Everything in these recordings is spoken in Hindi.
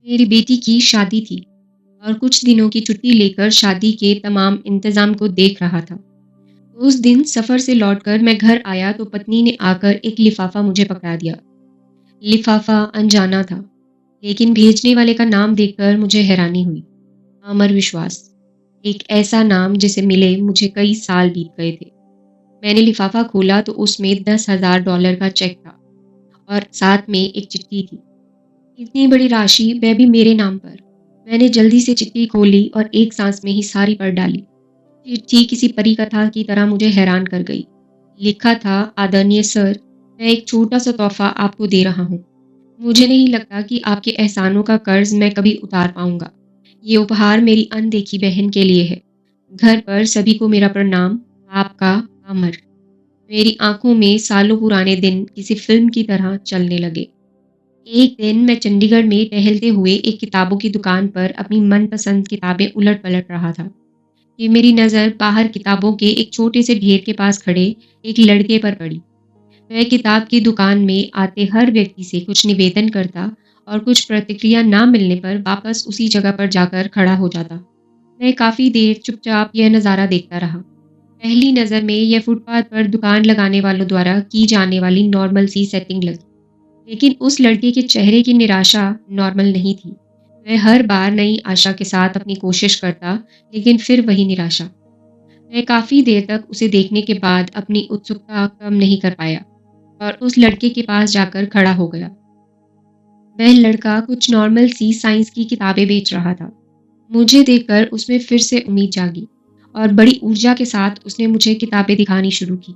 मेरी बेटी की शादी थी और कुछ दिनों की छुट्टी लेकर शादी के तमाम इंतज़ाम को देख रहा था। उस दिन सफ़र से लौटकर मैं घर आया तो पत्नी ने आकर एक लिफ़ाफ़ा मुझे पकड़ा दिया। लिफ़ाफ़ा अनजाना था, लेकिन भेजने वाले का नाम देखकर मुझे हैरानी हुई। अमर विश्वास। एक ऐसा नाम जिसे मिले मुझे कई साल बीत गए थे। मैंने लिफ़ाफ़ा खोला तो उसमें $10,000 का चेक था और साथ में एक चिट्ठी थी। इतनी बड़ी राशि, वह भी मेरे नाम पर। मैंने जल्दी से चिट्ठी खोली और एक सांस में ही सारी पढ़ डाली। चिट्ठी किसी परी कथा की तरह मुझे हैरान कर गई। लिखा था, आदरणीय सर, मैं एक छोटा सा तोहफा आपको दे रहा हूँ। मुझे नहीं लगता कि आपके एहसानों का कर्ज मैं कभी उतार पाऊंगा। ये उपहार मेरी अनदेखी बहन के लिए है। घर पर सभी को मेरा प्रणाम। आपका, अमर। मेरी आंखों में सालों पुराने दिन किसी फिल्म की तरह चलने लगे। एक दिन मैं चंडीगढ़ में टहलते हुए एक किताबों की दुकान पर अपनी मनपसंद किताबें उलट पलट रहा था कि मेरी नज़र बाहर किताबों के एक छोटे से ढेर के पास खड़े एक लड़के पर पड़ी। वह किताब की दुकान में आते हर व्यक्ति से कुछ निवेदन करता और कुछ प्रतिक्रिया ना मिलने पर वापस उसी जगह पर जाकर खड़ा हो जाता। मैं काफ़ी देर चुपचाप यह नज़ारा देखता रहा। पहली नज़र में यह फुटपाथ पर दुकान लगाने वालों द्वारा की जाने वाली नॉर्मल सी सेटिंग लगी, लेकिन उस लड़के के चेहरे की निराशा नॉर्मल नहीं थी। वह हर बार नई आशा के साथ अपनी कोशिश करता, लेकिन फिर वही निराशा। मैं काफ़ी देर तक उसे देखने के बाद अपनी उत्सुकता कम नहीं कर पाया और उस लड़के के पास जाकर खड़ा हो गया। वह लड़का कुछ नॉर्मल सी साइंस की किताबें बेच रहा था। मुझे देखकर उसमें फिर से उम्मीद जागी और बड़ी ऊर्जा के साथ उसने मुझे किताबें दिखानी शुरू की।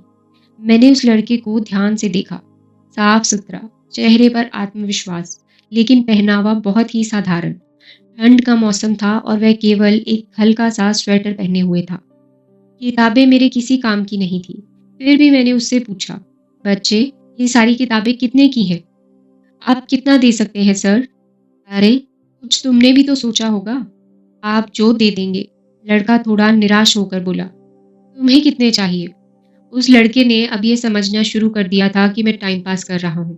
मैंने उस लड़के को ध्यान से देखा। साफ सुथरा, चेहरे पर आत्मविश्वास, लेकिन पहनावा बहुत ही साधारण। ठंड का मौसम था और वह केवल एक हल्का सा स्वेटर पहने हुए था। किताबें मेरे किसी काम की नहीं थी। फिर भी मैंने उससे पूछा, बच्चे, ये सारी किताबें कितने की हैं? आप कितना दे सकते हैं सर? अरे, कुछ तुमने भी तो सोचा होगा। आप जो दे देंगे। लड़का थोड़ा निराश होकर बोला। तुम्हें कितने चाहिए? उस लड़के ने अब ये समझना शुरू कर दिया था कि मैं टाइम पास कर रहा हूँ।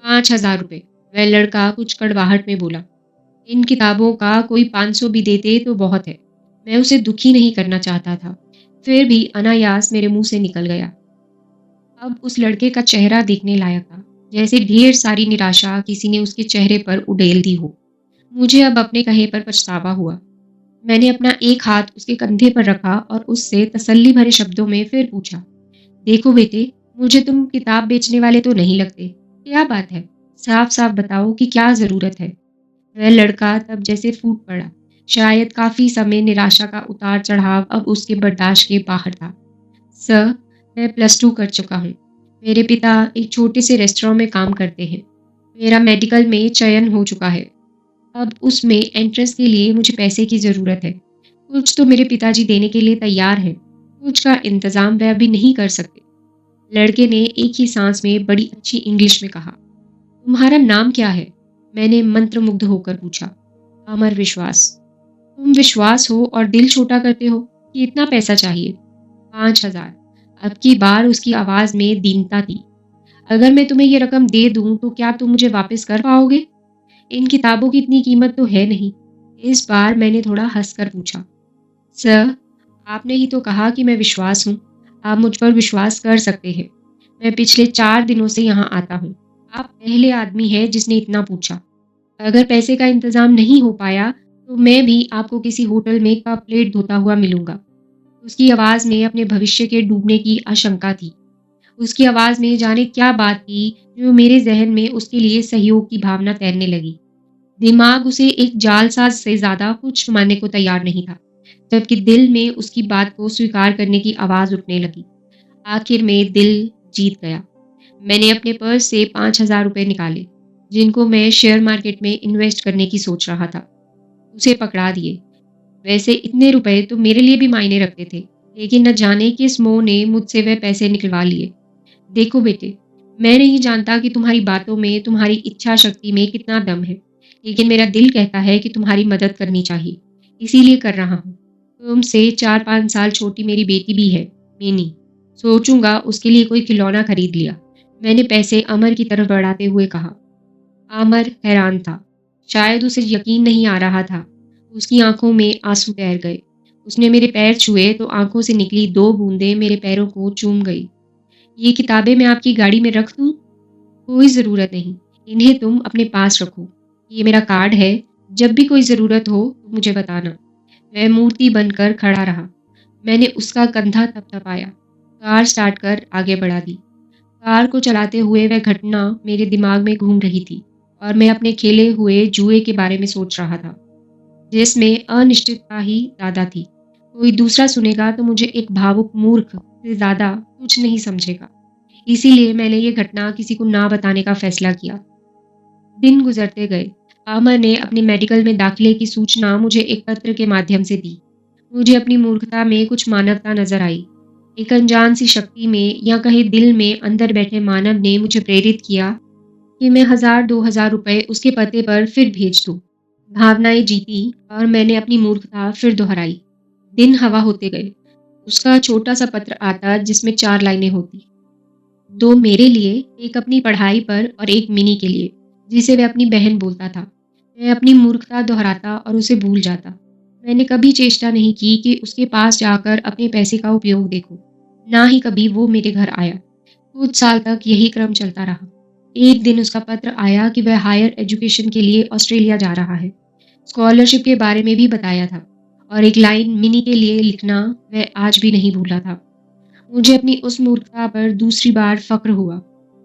₹5,000। वह लड़का कुछ कड़वाहट में बोला। इन किताबों का कोई 500 भी देते तो बहुत है। मैं उसे दुखी नहीं करना चाहता था। फिर भी अनायास मेरे मुंह से निकल गया। अब उस लड़के का चेहरा देखने लायक था, जैसे ढेर सारी निराशा किसी ने उसके चेहरे पर उड़ेल दी हो। मुझे अब अपने कहे पर पछतावा हुआ। मैंने अपना एक हाथ उसके कंधे पर रखा और उससे तसल्ली भरे शब्दों में फिर पूछा, देखो बेटे, मुझे तुम किताब बेचने वाले तो नहीं लगते। क्या बात है? साफ साफ बताओ कि क्या जरूरत है। वह लड़का तब जैसे फूट पड़ा। शायद काफी समय निराशा का उतार चढ़ाव अब उसके बर्दाश्त के बाहर था। सर, मैं +2 कर चुका हूँ। मेरे पिता एक छोटे से रेस्टोरेंट में काम करते हैं। मेरा मेडिकल में चयन हो चुका है। अब उसमें एंट्रेंस के लिए मुझे पैसे की ज़रूरत है। कुछ तो मेरे पिताजी देने के लिए तैयार हैं, कुछ का इंतज़ाम वह अभी नहीं कर सकते। लड़के ने एक ही सांस में बड़ी अच्छी इंग्लिश में कहा, तुम्हारा नाम क्या है? मैंने मंत्रमुग्ध होकर पूछा। अमर विश्वास। तुम विश्वास हो और दिल छोटा करते हो कि इतना पैसा चाहिए? 5,000। अब की बार उसकी आवाज़ में दीनता थी। अगर मैं तुम्हें ये रकम दे दूं तो क्या तुम मुझे वापस कर पाओगे? इन किताबों की इतनी कीमत तो है नहीं। इस बार मैंने थोड़ा हंसकर पूछा। सर, आपने ही तो कहा कि मैं विश्वास हूँ। आप मुझ पर विश्वास कर सकते हैं। मैं पिछले 4 दिनों से यहाँ आता हूँ। आप पहले आदमी हैं जिसने इतना पूछा। अगर पैसे का इंतज़ाम नहीं हो पाया तो मैं भी आपको किसी होटल में कप प्लेट धोता हुआ मिलूंगा। उसकी आवाज़ में अपने भविष्य के डूबने की आशंका थी। उसकी आवाज़ में जाने क्या बात थी जो मेरे ज़हन में उसके लिए सहयोग की भावना तैरने लगी। दिमाग उसे एक जालसाज से ज़्यादा कुछ मानने को तैयार नहीं था, जबकि दिल में उसकी बात को स्वीकार करने की आवाज़ उठने लगी। आखिर में दिल जीत गया। मैंने अपने पर्स से ₹5,000 निकाले, जिनको मैं शेयर मार्केट में इन्वेस्ट करने की सोच रहा था। उसे पकड़ा दिए। वैसे इतने रुपए तो मेरे लिए भी मायने रखते थे, लेकिन न जाने किस मोह ने मुझसे वह पैसे निकलवा लिए। देखो बेटे, मैं नहीं जानता कि तुम्हारी बातों में, तुम्हारी इच्छा शक्ति में कितना दम है, लेकिन मेरा दिल कहता है कि तुम्हारी मदद करनी चाहिए, इसीलिए कर रहा हूँ। तुमसे 4-5 साल छोटी मेरी बेटी भी है, मिनी। सोचूंगा उसके लिए कोई खिलौना खरीद लिया। मैंने पैसे अमर की तरफ बढ़ाते हुए कहा। अमर हैरान था। शायद उसे यकीन नहीं आ रहा था। उसकी आंखों में आंसू तैर गए। उसने मेरे पैर छुए तो आंखों से निकली 2 बूंदें मेरे पैरों को चूम गई। "ये किताबें मैं आपकी गाड़ी में रख दूँ?" "कोई ज़रूरत नहीं। इन्हें तुम अपने पास रखो। ये मेरा कार्ड है। जब भी कोई ज़रूरत हो तो मुझे बताना।" मैं मूर्ति बनकर खड़ा रहा। मैंने उसका कंधा थपथपाया। कार स्टार्ट कर आगे बढ़ा दी। कार को चलाते हुए वह घटना मेरे दिमाग में घूम रही थी और मैं अपने खेले हुए जुए के बारे में सोच रहा था, जिसमें अनिश्चितता ही ज़्यादा थी। कोई दूसरा सुनेगा तो मुझे एक भावुक मूर्ख से ज़्यादा कुछ नहीं समझेगा। इसीलिए मैंने ये घटना किसी को ना बताने का फैसला किया। दिन गुजरते गए। अमर ने अपनी मेडिकल में दाखिले की सूचना मुझे एक पत्र के माध्यम से दी। मुझे अपनी मूर्खता में कुछ मानवता नजर आई। एक अनजान सी शक्ति में या कहीं दिल में अंदर बैठे मानव ने मुझे प्रेरित किया कि मैं 1000-2000 रुपए उसके पते पर फिर भेज दूं। भावनाएं जीती और मैंने अपनी मूर्खता फिर दोहराई। दिन हवा होते गए। उसका छोटा सा पत्र आता जिसमें 4 लाइनें होती। 2 मेरे लिए, एक अपनी पढ़ाई पर और एक मिनी के लिए, जिसे वह अपनी बहन बोलता था। मैं अपनी मूर्खता दोहराता और उसे भूल जाता। मैंने कभी चेष्टा नहीं की कि उसके पास जाकर अपने पैसे का उपयोग देखूं। ना ही कभी वो मेरे घर आया। कुछ साल तक यही क्रम चलता रहा। एक दिन उसका पत्र आया कि वह हायर एजुकेशन के लिए ऑस्ट्रेलिया जा रहा है। स्कॉलरशिप के बारे में भी बताया था और एक लाइन मिनी के लिए लिखना वह आज भी नहीं भूला था। मुझे अपनी उस मूर्खता पर दूसरी बार फ़क्र हुआ।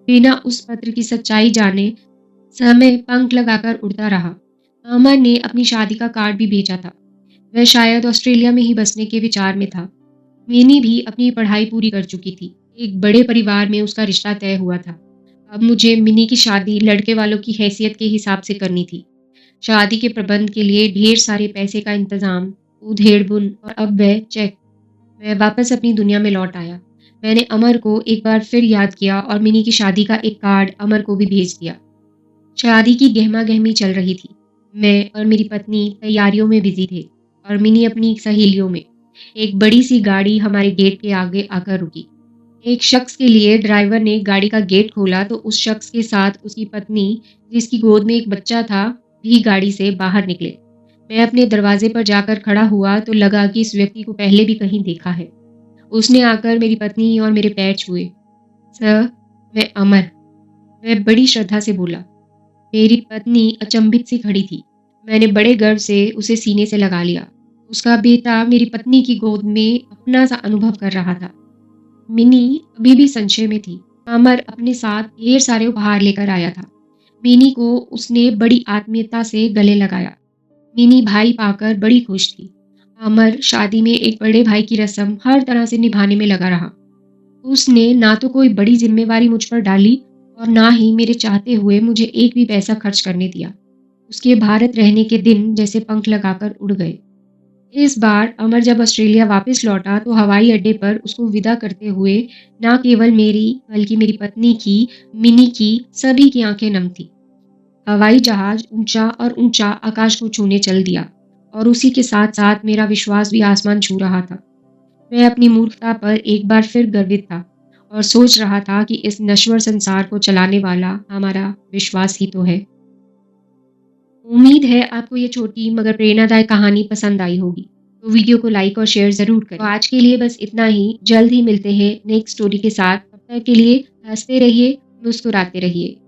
बिना उस पत्र की सच्चाई जाने समय पंख लगाकर उड़ता रहा। अमर ने अपनी शादी का कार्ड भी भेजा था। वह शायद ऑस्ट्रेलिया में ही बसने के विचार में था। मिनी भी अपनी पढ़ाई पूरी कर चुकी थी। एक बड़े परिवार में उसका रिश्ता तय हुआ था। अब मुझे मिनी की शादी लड़के वालों की हैसियत के हिसाब से करनी थी। शादी के प्रबंध के लिए ढेर सारे पैसे का इंतज़ाम, उधेड़-बुन और अब वह चेक। मैं वापस अपनी दुनिया में लौट आया। मैंने अमर को एक बार फिर याद किया और मिनी की शादी का एक कार्ड अमर को भी भेज दिया। शादी की गहमा-गहमी चल रही थी। मैं और मेरी पत्नी तैयारियों में बिज़ी थे और मिनी अपनी सहेलियों में। एक बड़ी-सी गाड़ी हमारे गेट के आगे आकर रुकी। एक शख्स के लिए ड्राइवर ने गाड़ी का गेट खोला तो उस शख्स के साथ उसकी पत्नी, जिसकी गोद में एक बच्चा था, भी गाड़ी से बाहर निकले। मैं अपने दरवाजे पर जाकर खड़ा हुआ तो लगा कि इस व्यक्ति को पहले भी कहीं देखा है। उसने आकर मेरी पत्नी और मेरे पैर छुए। "सर, मैं अमर।" वह बड़ी श्रद्धा से बोला। मेरी पत्नी अचंभित सी खड़ी थी। मैंने बड़े गर्व से उसे सीने से लगा लिया। उसका बेटा मेरी पत्नी की गोद में अपना सा अनुभव कर रहा था। मिनी अभी भी संशय में थी। अमर अपने साथ ढेर सारे उपहार लेकर आया था। मिनी को उसने बड़ी आत्मीयता से गले लगाया। मिनी भाई पाकर बड़ी खुश थी। अमर शादी में एक बड़े भाई की रस्म हर तरह से निभाने में लगा रहा। उसने ना तो कोई बड़ी जिम्मेवारी मुझ पर डाली और ना ही मेरे चाहते हुए मुझे एक भी पैसा खर्च करने दिया। उसके भारत रहने के दिन जैसे पंख लगाकर उड़ गए। इस बार अमर जब ऑस्ट्रेलिया वापस लौटा तो हवाई अड्डे पर उसको विदा करते हुए ना केवल मेरी बल्कि मेरी पत्नी की, मिनी की, सभी की आंखें नम थी। हवाई जहाज ऊंचा और ऊंचा आकाश को छूने चल दिया और उसी के साथ साथ मेरा विश्वास भी आसमान छू रहा था। मैं अपनी मूर्खता पर एक बार फिर गर्वित था और सोच रहा था कि इस नश्वर संसार को चलाने वाला हमारा विश्वास ही तो है। उम्मीद है आपको ये छोटी मगर प्रेरणादायक कहानी पसंद आई होगी। तो वीडियो को लाइक और शेयर ज़रूर करें। तो आज के लिए बस इतना ही। जल्द ही मिलते हैं नेक्स्ट स्टोरी के साथ। तब तक के लिए हंसते रहिए, मुस्कुराते रहिए।